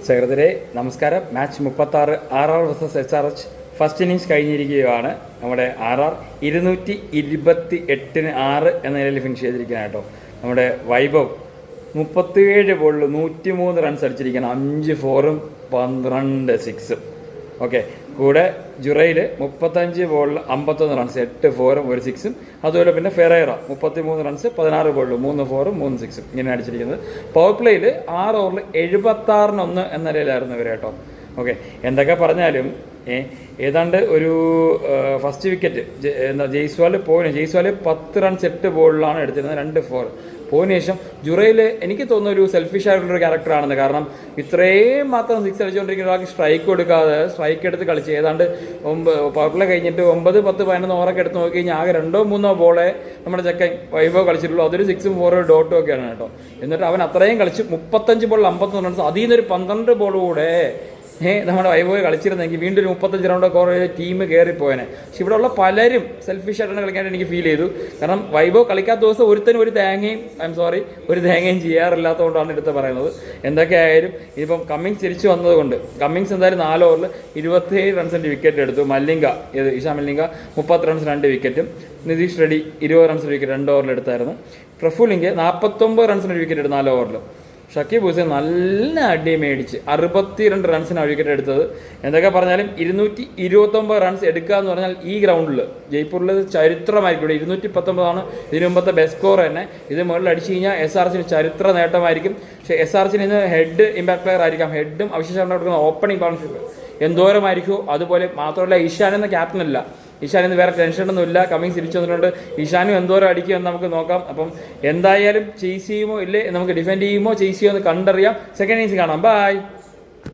സഹൃദരെ നമസ്കാരം. Match 36 RR vs SRH first innings കഴിഞ്ഞിരിക്കുകയാണ്. നമ്മുടെ RR 228-6 എന്ന നിലയിൽ ഫിനിഷ് ചെയ്തിരിക്കുകയാണ് കേട്ടോ. നമ്മുടെ വൈഭവ് 37 ബോളിൽ 103 റൺസ് അടിച്ചിരിക്കുകയാണ്. 5 4ഉം 12 6ഉം. ഓക്കെ, കൂടെ ജുറയിൽ 35 ബോളിൽ 51 റൺസ്, 8 4ഉം 1 6ഉം. അതുപോലെ പിന്നെ ഫെറേറ 33 റൺസ്, 16 ബോളിൽ 3 4ഉം 3 6ഉം ഇങ്ങനെ അടിച്ചിരിക്കുന്നത്. പവർ പ്ലേയിൽ 6 ഓവറിൽ 76-1 എന്ന നിലയിലായിരുന്നു ഇവർ കേട്ടോ. ഓക്കെ, എന്തൊക്കെ പറഞ്ഞാലും ഏതാണ്ട് ഒരു ഫസ്റ്റ് വിക്കറ്റ് ജയ്സ്വാൾ 10 റൺസ് 8 ബോളിലാണ് എടുത്തിരുന്നത്, 2 4. പോയതിനു ശേഷം ജുറയിൽ എനിക്ക് തോന്നുന്ന ഒരു സെൽഫിഷ് ആയിട്ടുള്ളൊരു ക്യാരക്ടറാണെന്ന്. കാരണം ഇത്രയും മാത്രം 6 അടിച്ചുകൊണ്ടിരിക്കുന്ന ഒരാൾക്ക് സ്ട്രൈക്ക് കൊടുക്കാതെ സ്ട്രൈക്ക് എടുത്ത് കളിച്ച് ഏതാണ്ട് പവർ പ്ലേ കഴിഞ്ഞിട്ട് 9 10 11 ഓവറൊക്കെ എടുത്ത് നോക്കി കഴിഞ്ഞാൽ ആകെ 2 3 ബോളെ നമ്മുടെ ചെക്കൻ വൈഭവ് കളിച്ചിട്ടുള്ളൂ. അതൊരു 6ഉം 4ഉം ഡോട്ടും ഒക്കെയാണ് കേട്ടോ. എന്നിട്ട് അവൻ അത്രയും കളിച്ച് 35 ബോളിൽ 51 റൺസ്, അതിൽ നിന്നൊരു 12 ബോൾ കൂടെ നമ്മുടെ വൈഭവ് കളിച്ചിരുന്നെങ്കിൽ വീണ്ടും ഒരു 35 റൗണ്ട് കുറേ ടീം കയറിപ്പോയനെ. പക്ഷെ ഇവിടെ ഉള്ള പലരും സെൽഫിഷ് ആയിട്ടാണ് കളിക്കാനായിട്ട് എനിക്ക് ഫീൽ ചെയ്തു. കാരണം വൈഭവ് കളിക്കാത്ത ദിവസം ഒരുത്തനും ഒരു തേങ്ങയും ചെയ്യാറില്ലാത്തതുകൊണ്ടാണ് എടുത്ത് പറയുന്നത്. എന്തൊക്കെയായാലും ഇതിപ്പം കമ്മിങ്സ് തിരിച്ചു വന്നതുകൊണ്ട് കമ്മിങ്സ് എന്തായാലും 4 ഓവറിൽ 27 റൺസിൻ്റെ വിക്കറ്റ് എടുത്തു. ഇഷാ മല്ലിംഗ 30 റൺസ് 2 വിക്കറ്റും, നിതീഷ് റെഡ്ഡി 20 റൺസിന് വിക്കറ്റ് 2 ഓവറിൽ എടുത്തായിരുന്നു. പ്രഫുലിംഗ് 49 റൺസിന് വിക്കറ്റ് എടുത്തു 4 ഓവറിൽ. ഷക്കീബ് ഹുസൈൻ നല്ല അടി മേടിച്ച് 62 റൺസിനാണ് വിക്കറ്റ് എടുത്തത്. എന്തൊക്കെ പറഞ്ഞാലും 229 റൺസ് എടുക്കുക എന്ന് പറഞ്ഞാൽ ഈ ഗ്രൗണ്ടിൽ ജയ്പൂരിൽ ചരിത്രമായിരിക്കും. ഇവിടെ 219 ഇതിനു മുമ്പത്തെ ബെസ്റ്റ് സ്കോർ തന്നെ. ഇത് മുകളിൽ അടിച്ചു കഴിഞ്ഞാൽ SRHന് ചരിത്ര നേട്ടമായിരിക്കും. പക്ഷേ SRHന് ഇന്ന് ഹെഡ് ഇമ്പാക്ട് പ്ലെയർ ആയിരിക്കാം. ഹെഡും അഭിഷേക് ശർമ്മ കൊടുക്കുന്ന ഓപ്പണിംഗ് പാർട്ണർഷിപ്പ് എന്തോരമായിരിക്കുമോ. അതുപോലെ മാത്രമല്ല ഇഷാൻ എന്ന ക്യാപ്റ്റനല്ല, ഇഷാൻ ഇന്ന് വേറെ ടെൻഷനൊന്നുമില്ല. കമ്മിങ്സ് തിരിച്ചു വന്നിട്ടുണ്ട്. ഇഷാനും എന്തോരം അടിക്കുമെന്ന് നമുക്ക് നോക്കാം. അപ്പം എന്തായാലും ചേസ് ചെയ്യുമോ ഇല്ലേ, നമുക്ക് ഡിഫെൻഡ് ചെയ്യുമോ ചേസ് ചെയ്യുമോ എന്ന് കണ്ടറിയാം. സെക്കൻഡ് ഇന്നിങ്സ് കാണാം. ബൈ.